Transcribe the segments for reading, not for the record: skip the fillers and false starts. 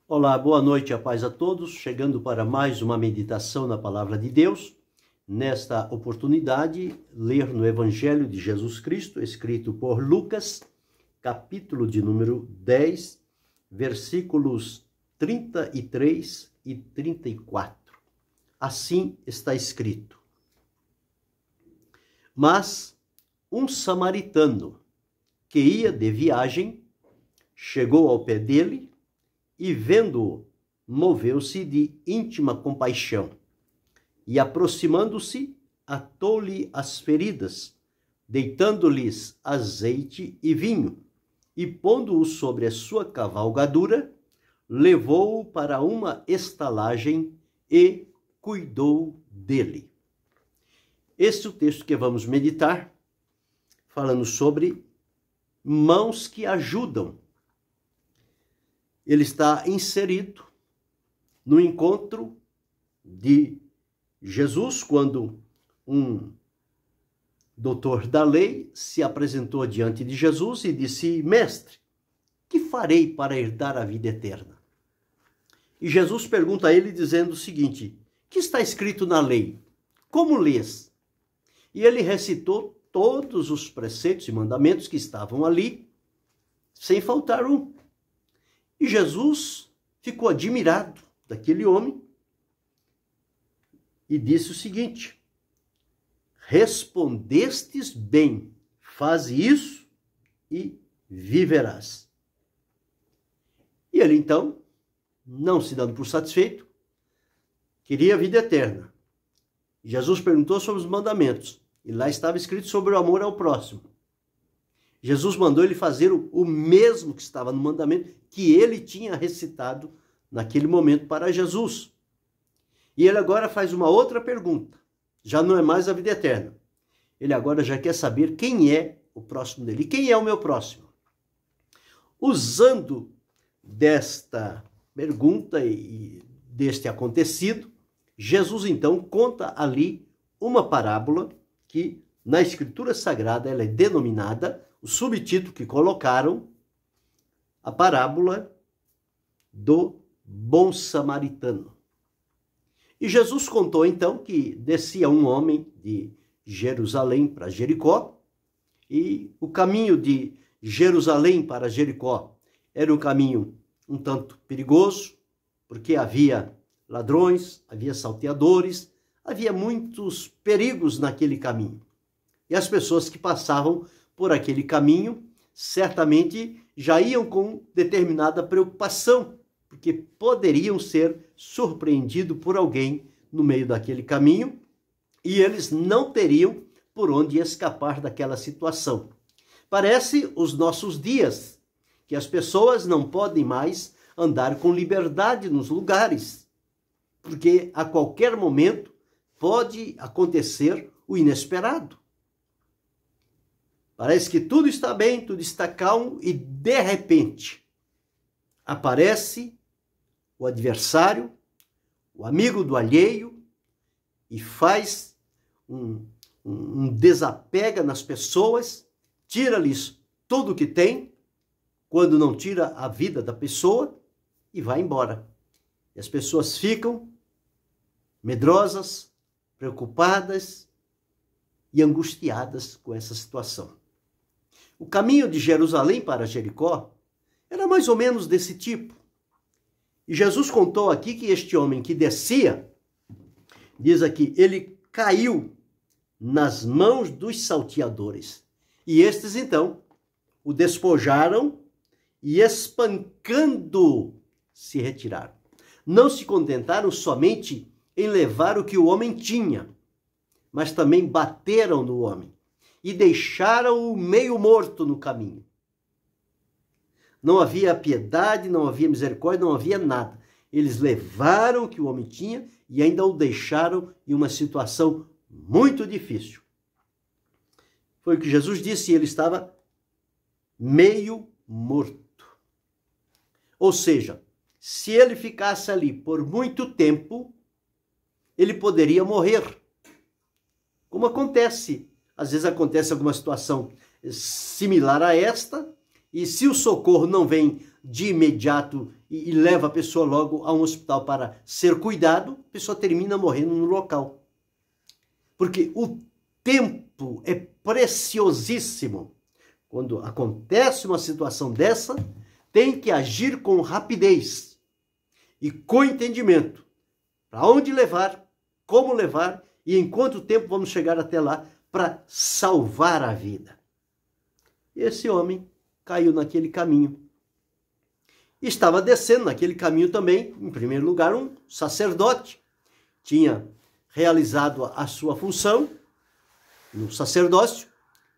Olá, boa noite, a paz a todos, chegando para mais uma meditação na Palavra de Deus. Nesta oportunidade, ler no Evangelho de Jesus Cristo, escrito por Lucas, capítulo de número 10, versículos 33 e 34. Assim está escrito: Mas um samaritano que ia de viagem chegou ao pé dele e, vendo-o, moveu-se de íntima compaixão e, aproximando-se, atou-lhe as feridas, deitando-lhes azeite e vinho, e, pondo-o sobre a sua cavalgadura, levou-o para uma estalagem e cuidou dele. Este é o texto que vamos meditar, falando sobre mãos que ajudam. Ele está inserido no encontro de Jesus, quando um doutor da lei se apresentou diante de Jesus e disse: Mestre, que farei para herdar a vida eterna? E Jesus pergunta a ele dizendo o seguinte: que está escrito na lei? Como lês? E ele recitou todos os preceitos e mandamentos que estavam ali, sem faltar um. E Jesus ficou admirado daquele homem e disse o seguinte: respondestes bem, faze isso e viverás. E ele então, não se dando por satisfeito, queria a vida eterna. Jesus perguntou sobre os mandamentos e lá estava escrito sobre o amor ao próximo. Jesus mandou ele fazer o mesmo que estava no mandamento que ele tinha recitado naquele momento para Jesus. E ele agora faz uma outra pergunta. Já não é mais a vida eterna. Ele agora já quer saber quem é o próximo dele. E quem é o meu próximo? Usando desta pergunta e deste acontecido, Jesus então conta ali uma parábola que na Escritura Sagrada ela é denominada, o subtítulo que colocaram, a parábola do bom samaritano. E Jesus contou então que descia um homem de Jerusalém para Jericó, e o caminho de Jerusalém para Jericó era um caminho um tanto perigoso, porque havia ladrões, havia salteadores, havia muitos perigos naquele caminho. E as pessoas que passavam por aquele caminho certamente já iam com determinada preocupação, porque poderiam ser surpreendidos por alguém no meio daquele caminho e eles não teriam por onde escapar daquela situação. Parece os nossos dias, que as pessoas não podem mais andar com liberdade nos lugares, porque a qualquer momento pode acontecer o inesperado. Parece que tudo está bem, tudo está calmo e, de repente, aparece o adversário, o amigo do alheio, e faz um desapega nas pessoas, tira-lhes tudo o que tem, quando não tira a vida da pessoa, e vai embora. E as pessoas ficam medrosas, preocupadas e angustiadas com essa situação. O caminho de Jerusalém para Jericó era mais ou menos desse tipo. E Jesus contou aqui que este homem que descia, diz aqui, ele caiu nas mãos dos salteadores. E estes, então, o despojaram e, espancando, se retiraram. Não se contentaram somente em levar o que o homem tinha, mas também bateram no homem e deixaram-o meio morto no caminho. Não havia piedade, não havia misericórdia, não havia nada. Eles levaram o que o homem tinha e ainda o deixaram em uma situação muito difícil. Foi o que Jesus disse, ele estava meio morto. Ou seja, se ele ficasse ali por muito tempo, ele poderia morrer. Como acontece, às vezes acontece alguma situação similar a esta, e se o socorro não vem de imediato e leva a pessoa logo a um hospital para ser cuidado, a pessoa termina morrendo no local. Porque o tempo é preciosíssimo. Quando acontece uma situação dessa, tem que agir com rapidez e com entendimento. Para onde levar, como levar e em quanto tempo vamos chegar até lá para salvar a vida. Esse homem caiu naquele caminho. Estava descendo naquele caminho também, em primeiro lugar, um sacerdote. Tinha realizado a sua função no sacerdócio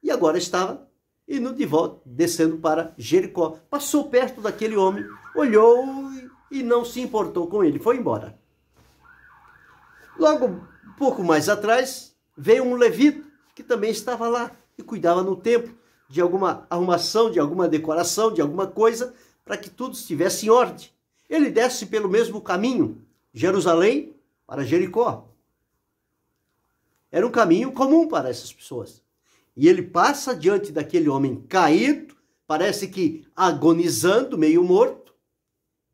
e agora estava indo de volta, descendo para Jericó. Passou perto daquele homem, olhou e não se importou com ele, foi embora. Logo, um pouco mais atrás, veio um levita que também estava lá e cuidava no templo de alguma arrumação, de alguma decoração, de alguma coisa, para que tudo estivesse em ordem. Ele desce pelo mesmo caminho, Jerusalém para Jericó. Era um caminho comum para essas pessoas. E ele passa diante daquele homem caído, parece que agonizando, meio morto.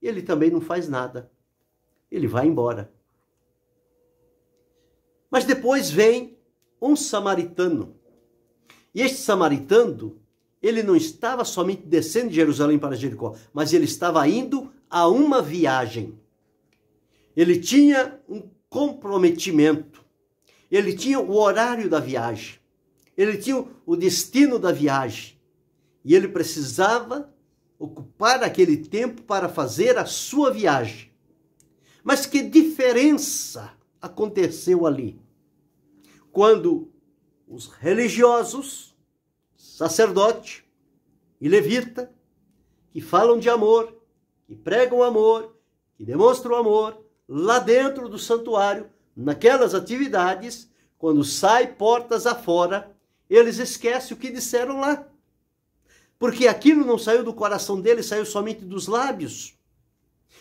E ele também não faz nada. Ele vai embora. Mas depois vem um samaritano. E este samaritano, ele não estava somente descendo de Jerusalém para Jericó, mas ele estava indo a uma viagem. Ele tinha um comprometimento. Ele tinha o horário da viagem. Ele tinha o destino da viagem. E ele precisava ocupar aquele tempo para fazer a sua viagem. Mas que diferença aconteceu ali? Quando os religiosos, sacerdote e levita, que falam de amor, que pregam amor, que demonstram amor, lá dentro do santuário, naquelas atividades, quando sai portas afora, eles esquecem o que disseram lá. Porque aquilo não saiu do coração deles, saiu somente dos lábios.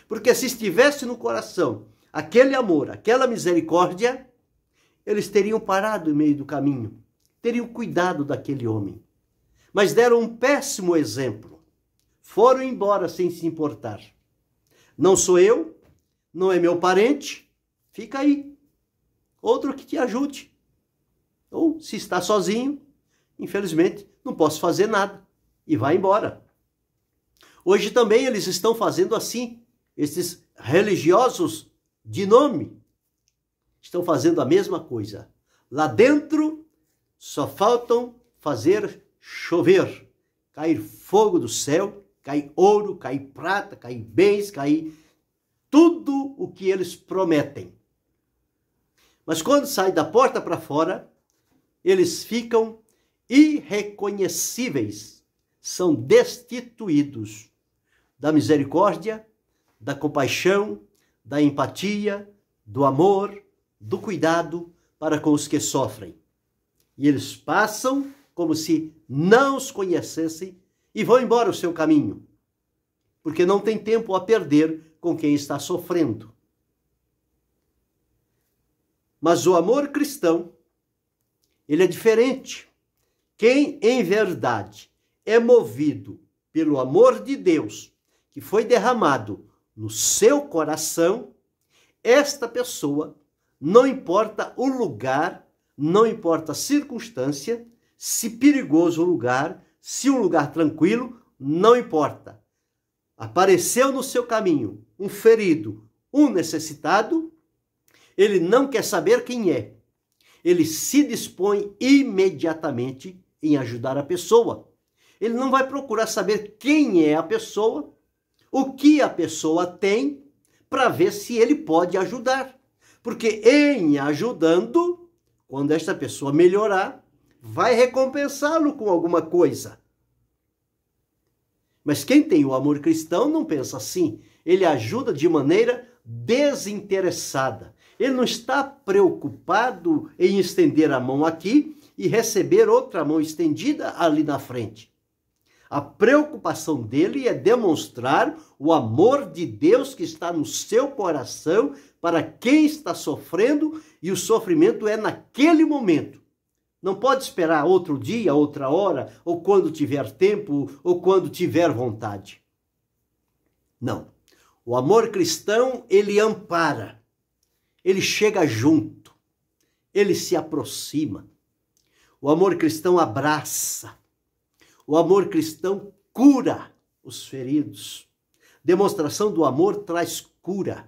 Porque se estivesse no coração aquele amor, aquela misericórdia, eles teriam parado no meio do caminho, teriam cuidado daquele homem. Mas deram um péssimo exemplo. Foram embora sem se importar. Não sou eu, não é meu parente, fica aí. Outro que te ajude. Ou se está sozinho, infelizmente, não posso fazer nada. E vai embora. Hoje também eles estão fazendo assim. Esses religiosos de nome estão fazendo a mesma coisa. Lá dentro só faltam fazer chover, cair fogo do céu, cair ouro, cair prata, cair bens, cair tudo o que eles prometem. Mas quando sai da porta para fora, eles ficam irreconhecíveis, são destituídos da misericórdia, da compaixão, da empatia, do amor, do cuidado para com os que sofrem. E eles passam como se não os conhecessem e vão embora o seu caminho, porque não tem tempo a perder com quem está sofrendo. Mas o amor cristão, ele é diferente. Quem em verdade é movido pelo amor de Deus, que foi derramado no seu coração, esta pessoa, não importa o lugar, não importa a circunstância, se perigoso o lugar, se um lugar tranquilo, não importa. Apareceu no seu caminho um ferido, um necessitado, ele não quer saber quem é. Ele se dispõe imediatamente em ajudar a pessoa. Ele não vai procurar saber quem é a pessoa, o que a pessoa tem, para ver se ele pode ajudar. Porque em ajudando, quando esta pessoa melhorar, vai recompensá-lo com alguma coisa. Mas quem tem o amor cristão não pensa assim. Ele ajuda de maneira desinteressada. Ele não está preocupado em estender a mão aqui e receber outra mão estendida ali na frente. A preocupação dele é demonstrar o amor de Deus que está no seu coração para quem está sofrendo, e o sofrimento é naquele momento. Não pode esperar outro dia, outra hora, ou quando tiver tempo, ou quando tiver vontade. Não. O amor cristão, ele ampara, ele chega junto, ele se aproxima. O amor cristão abraça. O amor cristão cura os feridos. Demonstração do amor traz cura.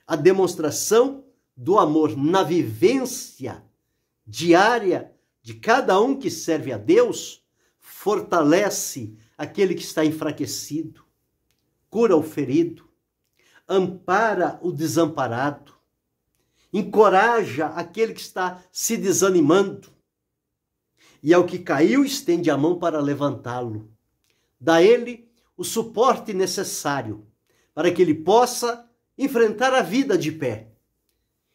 A demonstração do amor na vivência diária de cada um que serve a Deus fortalece aquele que está enfraquecido, cura o ferido, ampara o desamparado, encoraja aquele que está se desanimando, e ao que caiu estende a mão para levantá-lo. Dá a ele o suporte necessário para que ele possa enfrentar a vida de pé.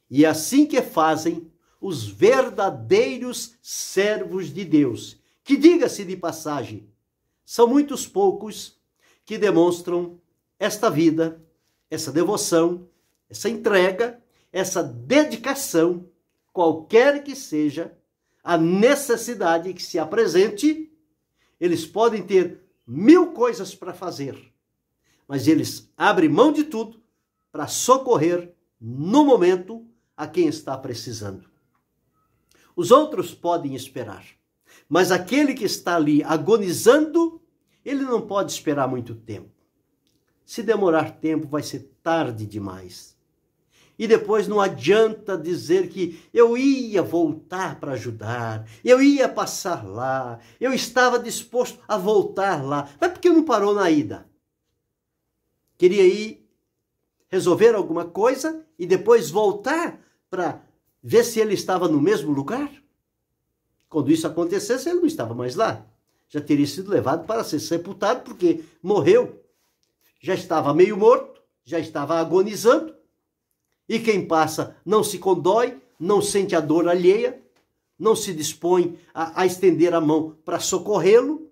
E é assim que fazem os verdadeiros servos de Deus, que, diga-se de passagem, são muitos poucos que demonstram esta vida, essa devoção, essa entrega, essa dedicação, qualquer que seja a necessidade que se apresente. Eles podem ter 1000 coisas para fazer, mas eles abrem mão de tudo para socorrer no momento a quem está precisando. Os outros podem esperar, mas aquele que está ali agonizando, ele não pode esperar muito tempo. Se demorar tempo, vai ser tarde demais. E depois não adianta dizer que eu ia voltar para ajudar, eu ia passar lá, eu estava disposto a voltar lá. Mas por que não parou na ida? Queria ir resolver alguma coisa e depois voltar para ver se ele estava no mesmo lugar? Quando isso acontecesse, ele não estava mais lá. Já teria sido levado para ser sepultado, porque morreu. Já estava meio morto, já estava agonizando. E quem passa não se condói, não sente a dor alheia, não se dispõe a estender a mão para socorrê-lo.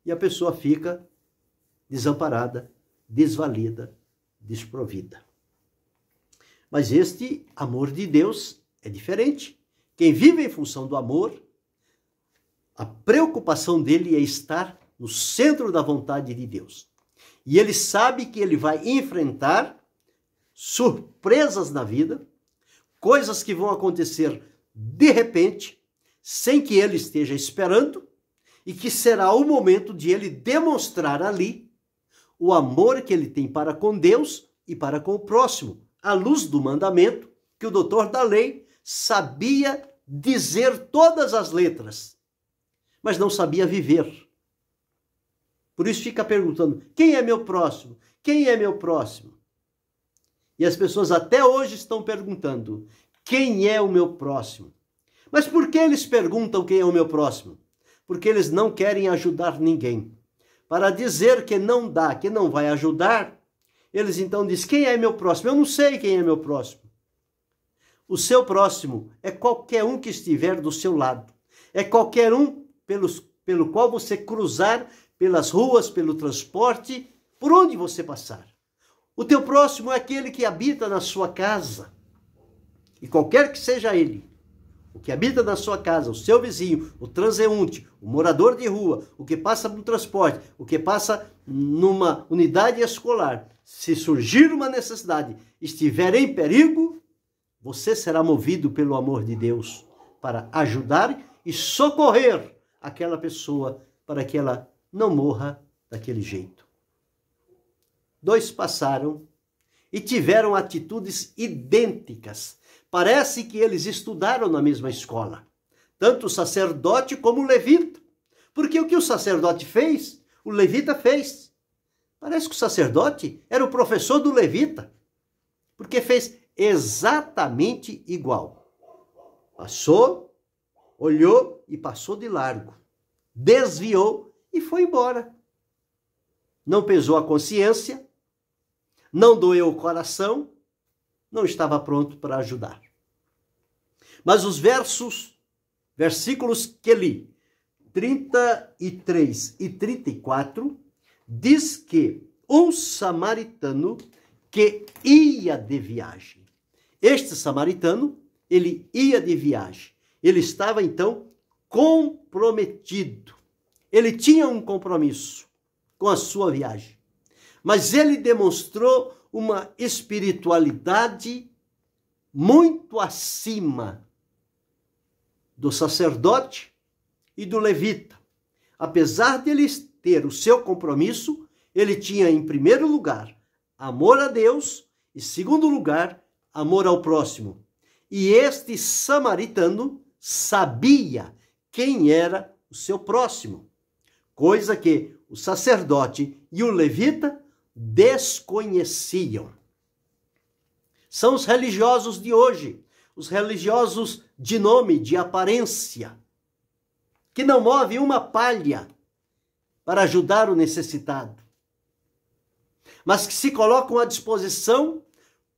E a pessoa fica desamparada, desvalida, desprovida. Mas este amor de Deus é diferente. Quem vive em função do amor, a preocupação dele é estar no centro da vontade de Deus. E ele sabe que ele vai enfrentar surpresas na vida, coisas que vão acontecer de repente, sem que ele esteja esperando, e que será o momento de ele demonstrar ali o amor que ele tem para com Deus e para com o próximo, à luz do mandamento que o doutor da lei sabia dizer todas as letras, mas não sabia viver. Por isso fica perguntando, quem é meu próximo? Quem é meu próximo? E as pessoas até hoje estão perguntando, quem é o meu próximo? Mas por que eles perguntam quem é o meu próximo? Porque eles não querem ajudar ninguém. Para dizer que não dá, que não vai ajudar, eles então dizem, quem é meu próximo? Eu não sei quem é meu próximo. O seu próximo é qualquer um que estiver do seu lado. É qualquer um pelo qual você cruzar pelas ruas, pelo transporte, por onde você passar. O teu próximo é aquele que habita na sua casa. E qualquer que seja ele, o que habita na sua casa, o seu vizinho, o transeunte, o morador de rua, o que passa no transporte, o que passa numa unidade escolar, se surgir uma necessidade, estiver em perigo, você será movido pelo amor de Deus para ajudar e socorrer aquela pessoa para que ela não morra daquele jeito. 2 passaram e tiveram atitudes idênticas. Parece que eles estudaram na mesma escola, tanto o sacerdote como o levita. Porque o que o sacerdote fez, o levita fez. Parece que o sacerdote era o professor do levita, porque fez exatamente igual. Passou, olhou e passou de largo. Desviou e foi embora. Não pesou a consciência, não doeu o coração, não estava pronto para ajudar. Mas os versículos que li, 33 e 34, diz que um samaritano que ia de viagem. Este samaritano, ele ia de viagem. Ele estava, então, comprometido. Ele tinha um compromisso com a sua viagem. mas ele demonstrou uma espiritualidade muito acima do sacerdote e do levita. Apesar de ele ter o seu compromisso, ele tinha em primeiro lugar amor a Deus e, segundo lugar, amor ao próximo. E este samaritano sabia quem era o seu próximo, coisa que o sacerdote e o levita desconheciam. São os religiosos de hoje, os religiosos de nome, de aparência, que não movem uma palha para ajudar o necessitado, mas que se colocam à disposição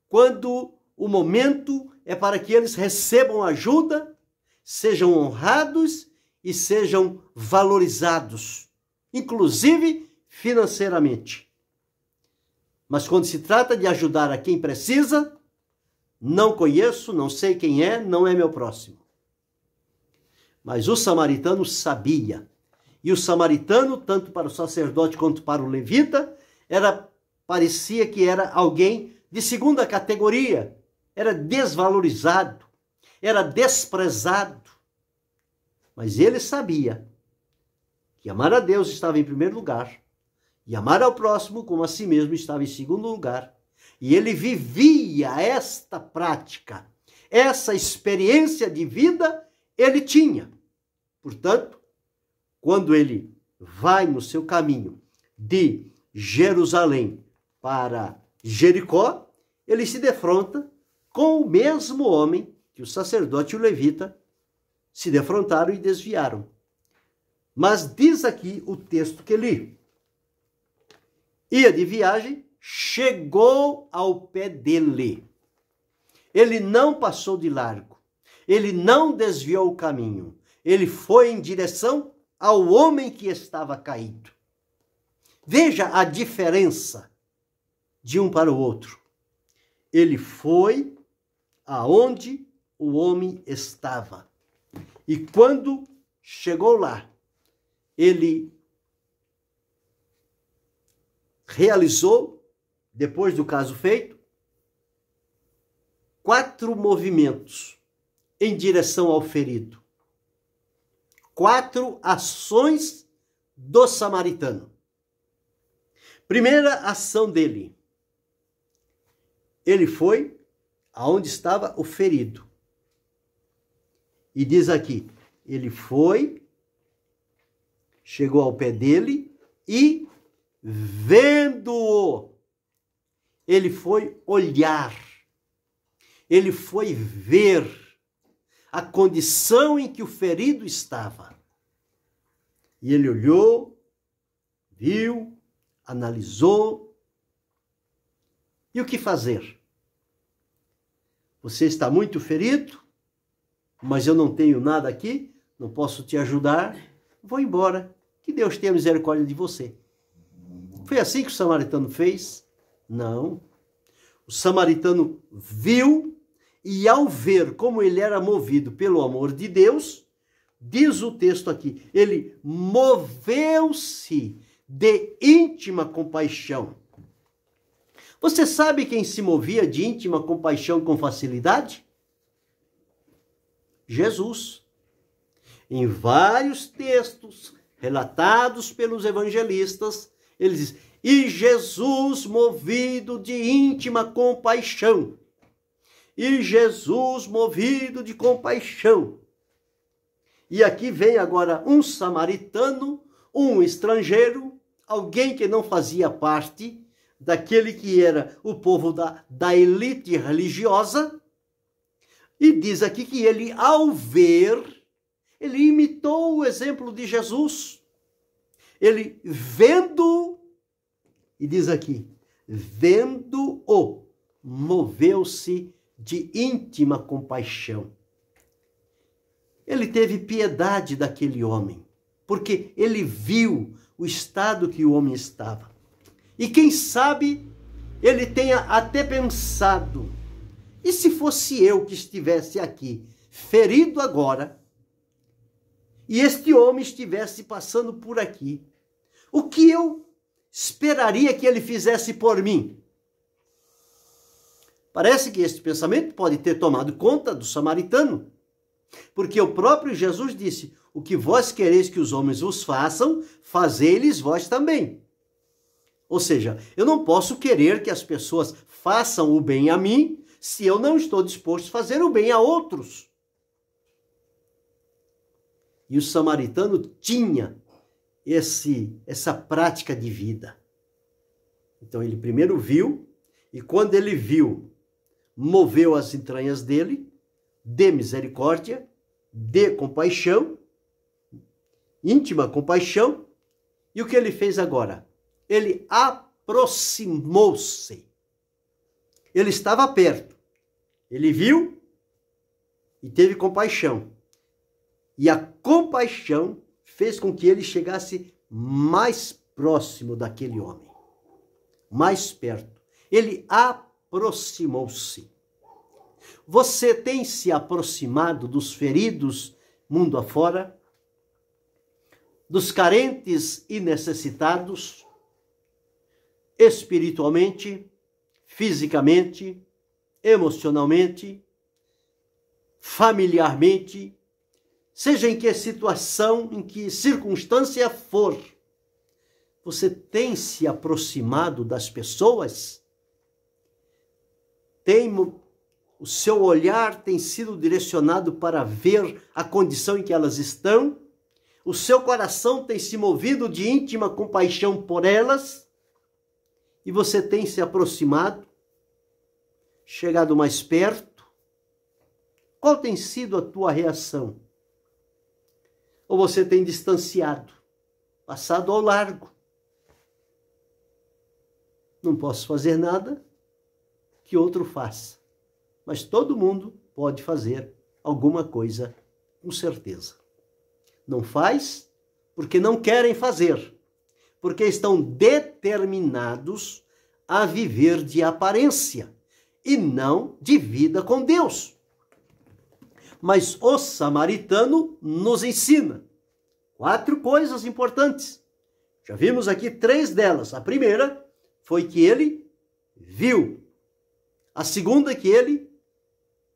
quando o momento é para que eles recebam ajuda, sejam honrados e sejam valorizados, inclusive financeiramente. Mas quando se trata de ajudar a quem precisa, não conheço, não sei quem é, não é meu próximo. Mas o samaritano sabia. E o samaritano, tanto para o sacerdote quanto para o levita, parecia que era alguém de segunda categoria, era desvalorizado, era desprezado. Mas ele sabia que amar a Deus estava em primeiro lugar e amar ao próximo como a si mesmo estava em segundo lugar. E ele vivia esta prática, essa experiência de vida ele tinha. Portanto, quando ele vai no seu caminho de Jerusalém para Jericó, ele se defronta com o mesmo homem que o sacerdote e o levita se defrontaram e desviaram. Mas diz aqui o texto que li: ia de viagem, chegou ao pé dele. Ele não passou de largo, ele não desviou o caminho, ele foi em direção ao homem que estava caído. Veja a diferença de um para o outro. Ele foi aonde o homem estava. E quando chegou lá, ele realizou, depois do caso feito, 4 movimentos em direção ao ferido. 4 ações do samaritano. Primeira ação dele. Ele foi aonde estava o ferido. E diz aqui, ele foi, chegou ao pé dele e, vendo-o, ele foi olhar, ele foi ver a condição em que o ferido estava. E ele olhou, viu, analisou. E o que fazer? Você está muito ferido, mas eu não tenho nada aqui, não posso te ajudar, vou embora, que Deus tenha misericórdia de você. Foi assim que o samaritano fez? Não. O samaritano viu, e ao ver como ele era movido pelo amor de Deus, diz o texto aqui, ele moveu-se de íntima compaixão. Você sabe quem se movia de íntima compaixão com facilidade? Jesus. Em vários textos relatados pelos evangelistas, ele diz, e Jesus movido de íntima compaixão. E Jesus movido de compaixão. E aqui vem agora um samaritano, um estrangeiro, alguém que não fazia parte daquele que era o povo da elite religiosa, e diz aqui que ele, ao ver, ele imitou o exemplo de Jesus. Ele vendo, e diz aqui, vendo-o, moveu-se de íntima compaixão. Ele teve piedade daquele homem, porque ele viu o estado que o homem estava. E quem sabe ele tenha até pensado, e se fosse eu que estivesse aqui, ferido agora, e este homem estivesse passando por aqui, o que eu esperaria que ele fizesse por mim? Parece que este pensamento pode ter tomado conta do samaritano, porque o próprio Jesus disse: o que vós quereis que os homens vos façam, fazei-lhes vós também. Ou seja, eu não posso querer que as pessoas façam o bem a mim se eu não estou disposto a fazer o bem a outros. E o samaritano tinha essa prática de vida. Então ele primeiro viu, e quando ele viu, moveu as entranhas dele, de misericórdia, de compaixão, íntima compaixão. E o que ele fez agora? Ele aproximou-se. Ele estava perto. Ele viu e teve compaixão. E a compaixão fez com que ele chegasse mais próximo daquele homem. Mais perto. Ele aproximou-se. Você tem se aproximado dos feridos mundo afora? Dos carentes e necessitados? Espiritualmente, fisicamente, emocionalmente, familiarmente, seja em que situação, em que circunstância for, você tem se aproximado das pessoas? O seu olhar tem sido direcionado para ver a condição em que elas estão? O seu coração tem se movido de íntima compaixão por elas? E você tem se aproximado? Chegado mais perto? Qual tem sido a tua reação? Ou você tem distanciado, passado ao largo? Não posso fazer nada que outro faça, mas todo mundo pode fazer alguma coisa, com certeza. Não faz porque não querem fazer, porque estão determinados a viver de aparência e não de vida com Deus. Mas o samaritano nos ensina 4 coisas importantes. Já vimos aqui 3 delas. A primeira foi que ele viu. A segunda é que ele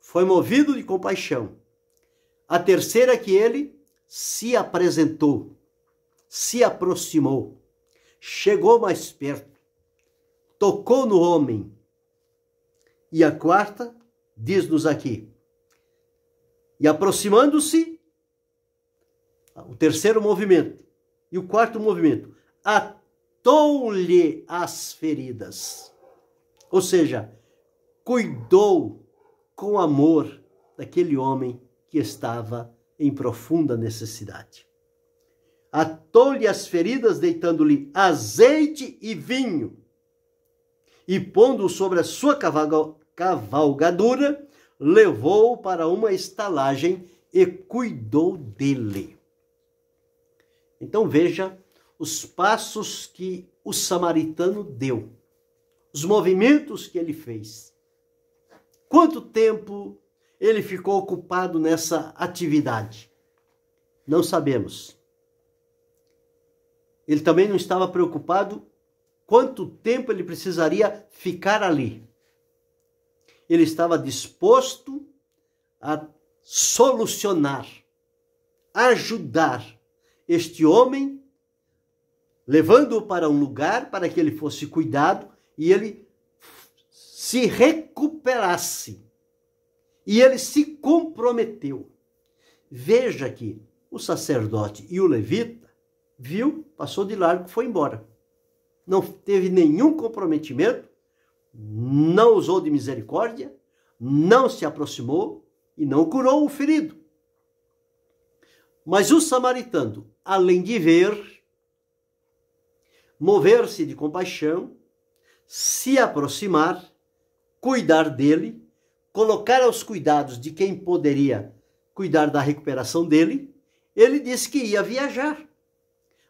foi movido de compaixão. A terceira é que ele se apresentou, se aproximou, chegou mais perto, tocou no homem. E a quarta diz-nos aqui: e aproximando-se, o terceiro movimento. E o quarto movimento, atou-lhe as feridas. Ou seja, cuidou com amor daquele homem que estava em profunda necessidade. Atou-lhe as feridas, deitando-lhe azeite e vinho, e pondo-o sobre a sua cavalgadura, levou-o para uma estalagem e cuidou dele. Então veja os passos que o samaritano deu, os movimentos que ele fez. Quanto tempo ele ficou ocupado nessa atividade? Não sabemos. Ele também não estava preocupado quanto tempo ele precisaria ficar ali. Ele estava disposto a solucionar, ajudar este homem, levando-o para um lugar para que ele fosse cuidado e ele se recuperasse. E ele se comprometeu. Veja que o sacerdote e o levita viu, passou de largo, foi embora. Não teve nenhum comprometimento, não usou de misericórdia, não se aproximou e não curou o ferido. Mas o samaritano, além de ver, mover-se de compaixão, se aproximar, cuidar dele, colocar aos cuidados de quem poderia cuidar da recuperação dele, ele disse que ia viajar.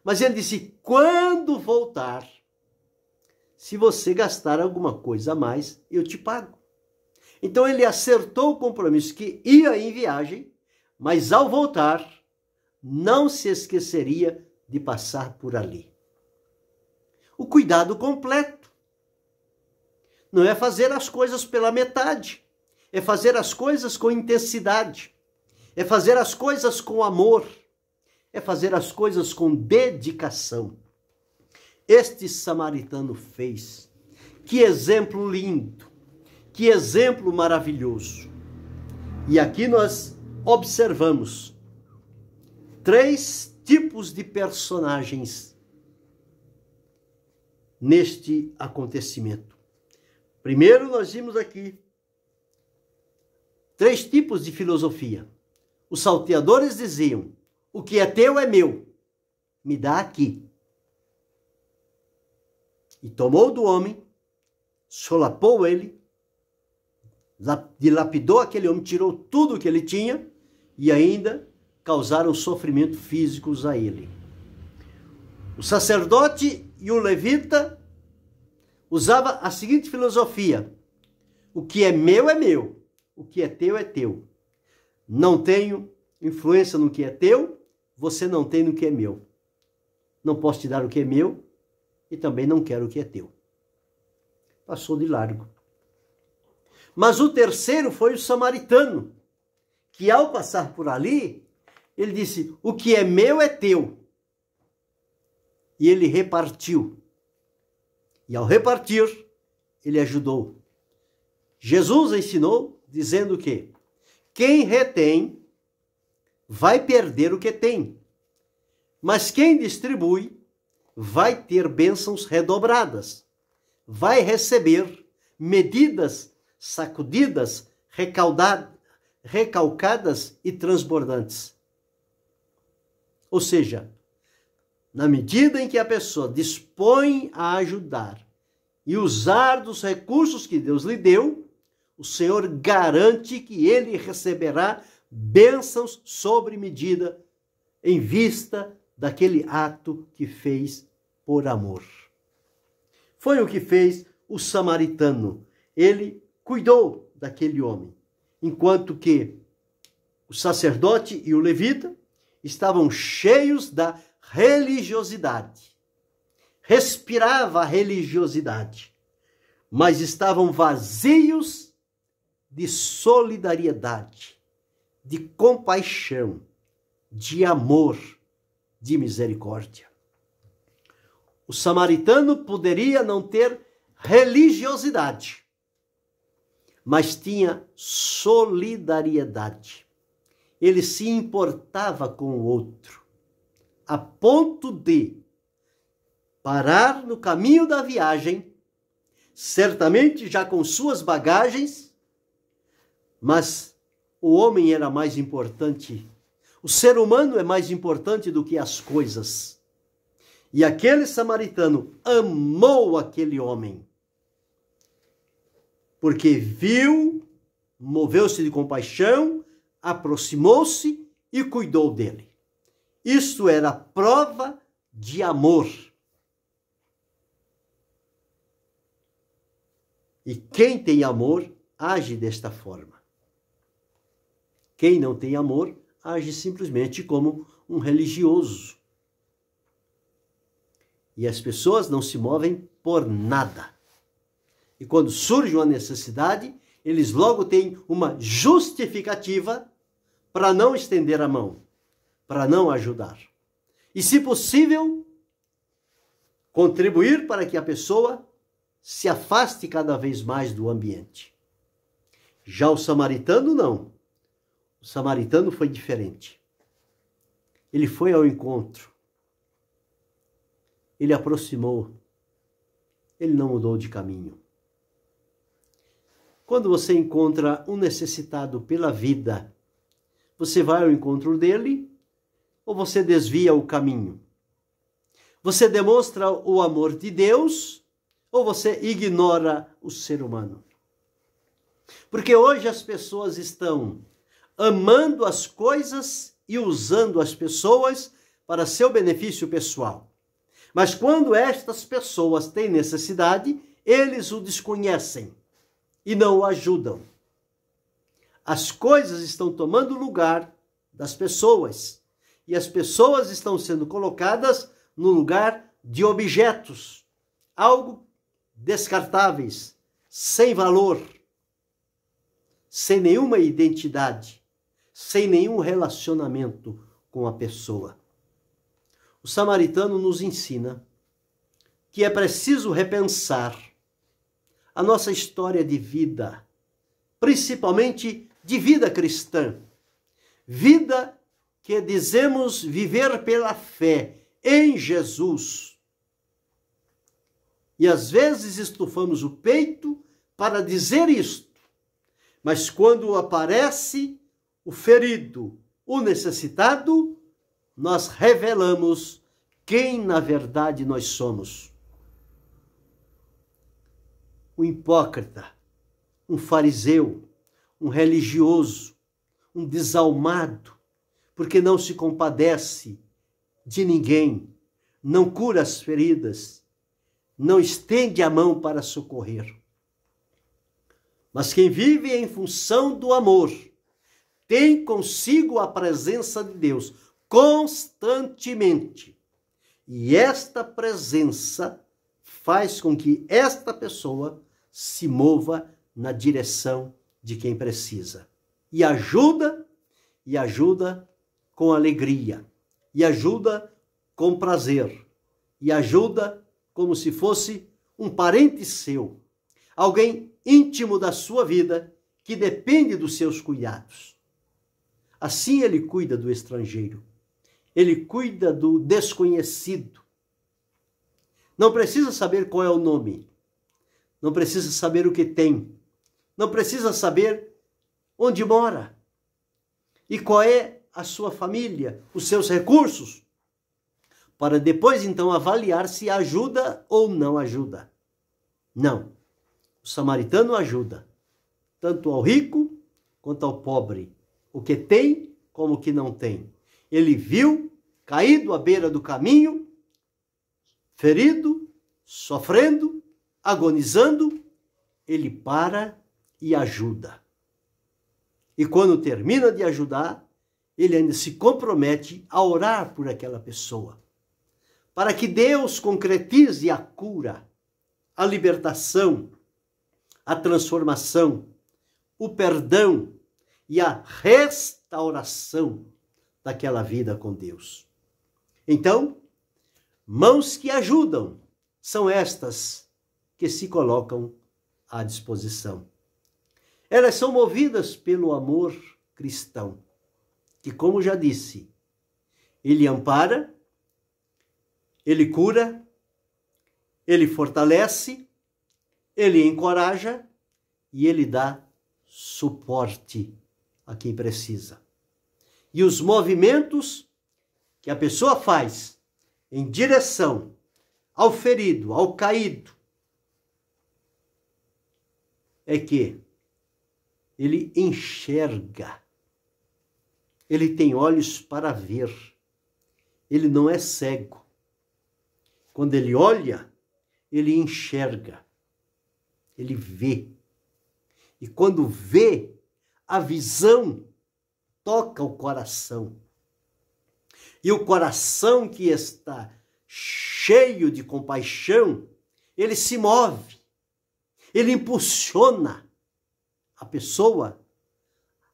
Mas ele disse: quando voltar, se você gastar alguma coisa a mais, eu te pago. Então ele acertou o compromisso que ia em viagem, mas ao voltar, não se esqueceria de passar por ali. o cuidado completo. Não é fazer as coisas pela metade, é fazer as coisas com intensidade, é fazer as coisas com amor, é fazer as coisas com dedicação. Este samaritano fez. Que exemplo lindo, que exemplo maravilhoso. E aqui nós observamos 3 tipos de personagens neste acontecimento. Primeiro, nós vimos aqui 3 tipos de filosofia. Os salteadores diziam: o que é teu é meu, me dá aqui. E tomou do homem, solapou ele, dilapidou aquele homem, tirou tudo que ele tinha e ainda causaram sofrimentos físicos a ele. O sacerdote e o levita usava a seguinte filosofia: o que é meu, o que é teu. Não tenho influência no que é teu, você não tem no que é meu. Não posso te dar o que é meu e também não quero o que é teu. Passou de largo. Mas o terceiro foi o samaritano, que ao passar por ali, ele disse: o que é meu é teu. E ele repartiu. E ao repartir, ele ajudou. Jesus ensinou dizendo que quem retém vai perder o que tem, mas quem distribui vai ter bênçãos redobradas, vai receber medidas sacudidas, recalcadas e transbordantes. Ou seja, na medida em que a pessoa dispõe a ajudar e usar dos recursos que Deus lhe deu, o Senhor garante que ele receberá bênçãos sobre medida em vista daquele ato que fez por amor. Foi o que fez o samaritano. Ele cuidou daquele homem, enquanto que o sacerdote e o levita estavam cheios da religiosidade. Respirava a religiosidade, mas estavam vazios de solidariedade, de compaixão, de amor, de misericórdia. O samaritano poderia não ter religiosidade, mas tinha solidariedade. Ele se importava com o outro, a ponto de parar no caminho da viagem, certamente já com suas bagagens, mas o homem era mais importante. O ser humano é mais importante do que as coisas. E aquele samaritano amou aquele homem, porque viu, moveu-se de compaixão, aproximou-se e cuidou dele. Isto era prova de amor. E quem tem amor, age desta forma. Quem não tem amor, age simplesmente como um religioso. E as pessoas não se movem por nada. E quando surge uma necessidade, eles logo têm uma justificativa para não estender a mão, para não ajudar. E, se possível, contribuir para que a pessoa se afaste cada vez mais do ambiente. Já o samaritano, não. O samaritano foi diferente. Ele foi ao encontro. Ele aproximou. Ele não mudou de caminho. Quando você encontra um necessitado pela vida, você vai ao encontro dele ou você desvia o caminho? Você demonstra o amor de Deus ou você ignora o ser humano? Porque hoje as pessoas estão amando as coisas e usando as pessoas para seu benefício pessoal. Mas quando estas pessoas têm necessidade, eles o desconhecem e não o ajudam. As coisas estão tomando lugar das pessoas e as pessoas estão sendo colocadas no lugar de objetos, algo descartáveis, sem valor, sem nenhuma identidade, sem nenhum relacionamento com a pessoa. O samaritano nos ensina que é preciso repensar a nossa história de vida, principalmente de vida cristã, vida que dizemos viver pela fé em Jesus. E às vezes estufamos o peito para dizer isto, mas quando aparece o ferido, o necessitado, nós revelamos quem na verdade nós somos. Um hipócrita, um fariseu, um religioso, um desalmado, porque não se compadece de ninguém, não cura as feridas, não estende a mão para socorrer. Mas quem vive em função do amor, tem consigo a presença de Deus constantemente. E esta presença faz com que esta pessoa se mova na direção de quem precisa. E ajuda com alegria, e ajuda com prazer, e ajuda como se fosse um parente seu, alguém íntimo da sua vida que depende dos seus cuidados. Assim ele cuida do estrangeiro, ele cuida do desconhecido. Não precisa saber qual é o nome, não precisa saber o que tem, não precisa saber onde mora e qual é a sua família, os seus recursos, para depois então avaliar se ajuda ou não ajuda. Não, o samaritano ajuda, tanto ao rico quanto ao pobre, o que tem como o que não tem. Ele viu, caído à beira do caminho, ferido, sofrendo, agonizando, ele para e ajuda. E quando termina de ajudar, ele ainda se compromete a orar por aquela pessoa, para que Deus concretize a cura, a libertação, a transformação, o perdão e a restauração daquela vida com Deus. Então, mãos que ajudam são estas que se colocam à disposição. Elas são movidas pelo amor cristão, que, como já disse, ele ampara, ele cura, ele fortalece, ele encoraja e ele dá suporte a quem precisa. E os movimentos que a pessoa faz em direção ao ferido, ao caído, é que ele enxerga, ele tem olhos para ver, ele não é cego. Quando ele olha, ele enxerga, ele vê. E quando vê, a visão toca o coração. E o coração que está cheio de compaixão, ele se move, ele impulsiona a pessoa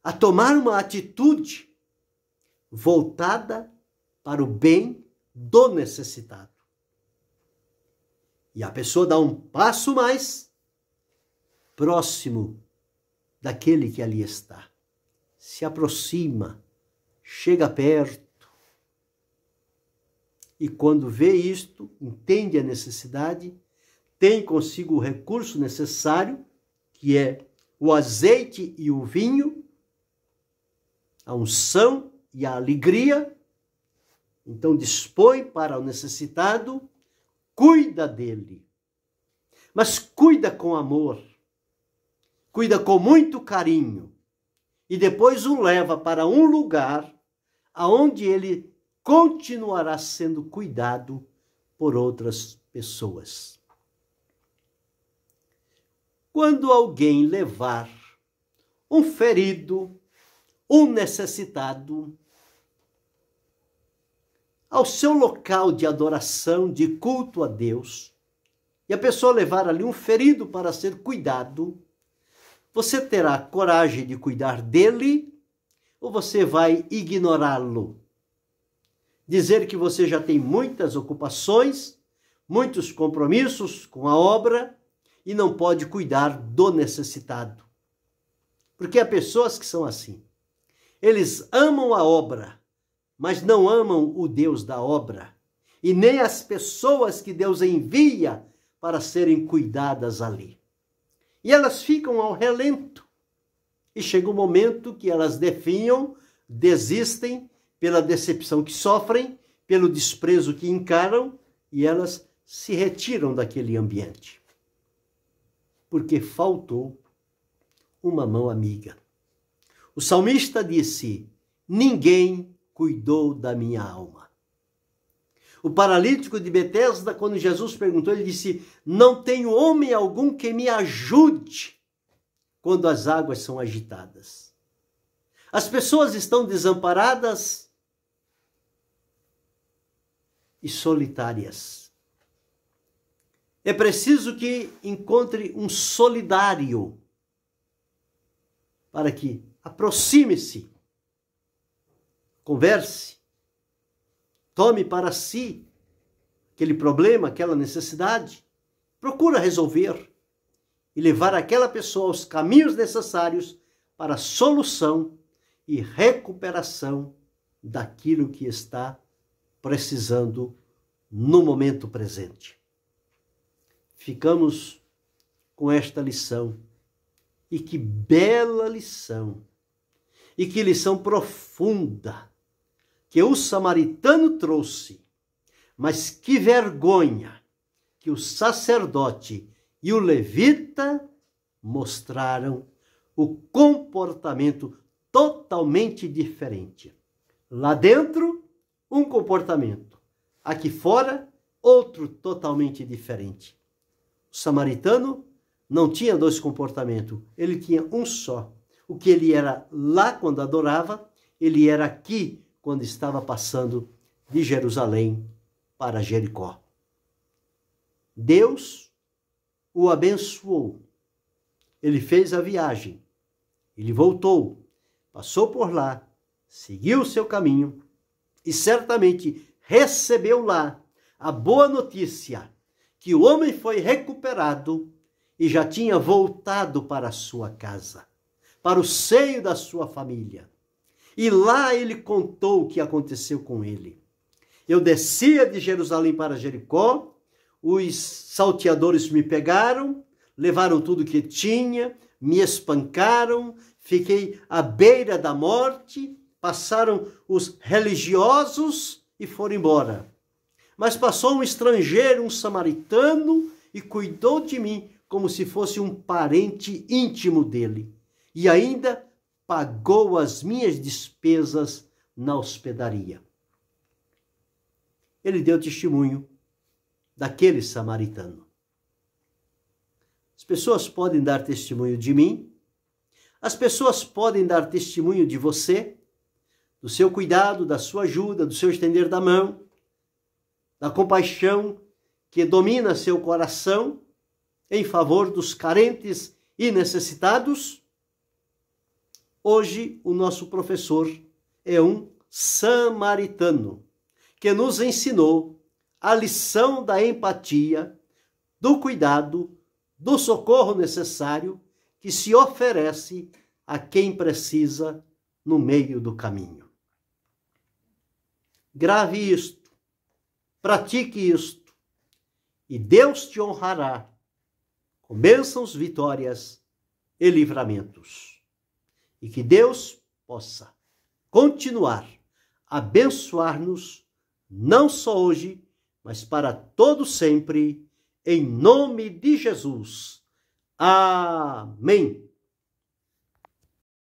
a tomar uma atitude voltada para o bem do necessitado. E a pessoa dá um passo mais próximo daquele que ali está. Se aproxima, chega perto. E quando vê isto, entende a necessidade, tem consigo o recurso necessário, que é o azeite e o vinho, a unção e a alegria. Então dispõe para o necessitado, cuida dele, mas cuida com amor, cuida com muito carinho, e depois o leva para um lugar aonde ele continuará sendo cuidado por outras pessoas. Quando alguém levar um ferido, um necessitado, ao seu local de adoração, de culto a Deus, e a pessoa levar ali um ferido para ser cuidado, você terá coragem de cuidar dele ou você vai ignorá-lo? Dizer que você já tem muitas ocupações, muitos compromissos com a obra e não pode cuidar do necessitado. Porque há pessoas que são assim. Eles amam a obra, mas não amam o Deus da obra e nem as pessoas que Deus envia para serem cuidadas ali. E elas ficam ao relento. E chega um momento que elas definham, desistem pela decepção que sofrem, pelo desprezo que encaram, e elas se retiram daquele ambiente. Porque faltou uma mão amiga. O salmista disse: ninguém cuidou da minha alma. O paralítico de Betesda, quando Jesus perguntou, ele disse: não tenho homem algum que me ajude quando as águas são agitadas. As pessoas estão desamparadas e solitárias. É preciso que encontre um solidário para que aproxime-se, converse, tome para si aquele problema, aquela necessidade, procura resolver e levar aquela pessoa aos caminhos necessários para a solução e recuperação daquilo que está precisando no momento presente. Ficamos com esta lição. E que bela lição! E que lição profunda que o samaritano trouxe. Mas que vergonha que o sacerdote e o levita mostraram o comportamento totalmente diferente. Lá dentro, um comportamento. Aqui fora, outro totalmente diferente. O samaritano não tinha dois comportamentos, ele tinha um só. O que ele era lá quando adorava, ele era aqui quando estava passando de Jerusalém para Jericó. Deus o abençoou. Ele fez a viagem, ele voltou, passou por lá, seguiu o seu caminho e certamente recebeu lá a boa notícia que o homem foi recuperado e já tinha voltado para a sua casa, para o seio da sua família. E lá ele contou o que aconteceu com ele. Eu descia de Jerusalém para Jericó, os salteadores me pegaram, levaram tudo que tinha, me espancaram, fiquei à beira da morte, passaram os religiosos e foram embora. Mas passou um estrangeiro, um samaritano, e cuidou de mim como se fosse um parente íntimo dele. E ainda pagou as minhas despesas na hospedaria. Ele deu testemunho daquele samaritano. As pessoas podem dar testemunho de mim, as pessoas podem dar testemunho de você, do seu cuidado, da sua ajuda, do seu estender da mão, da compaixão que domina seu coração em favor dos carentes e necessitados. Hoje, o nosso professor é um samaritano que nos ensinou a lição da empatia, do cuidado, do socorro necessário que se oferece a quem precisa no meio do caminho. Grave isto, pratique isto, e Deus te honrará com bênçãos, vitórias e livramentos. E que Deus possa continuar a abençoar-nos, não só hoje, mas para todo sempre, em nome de Jesus. Amém.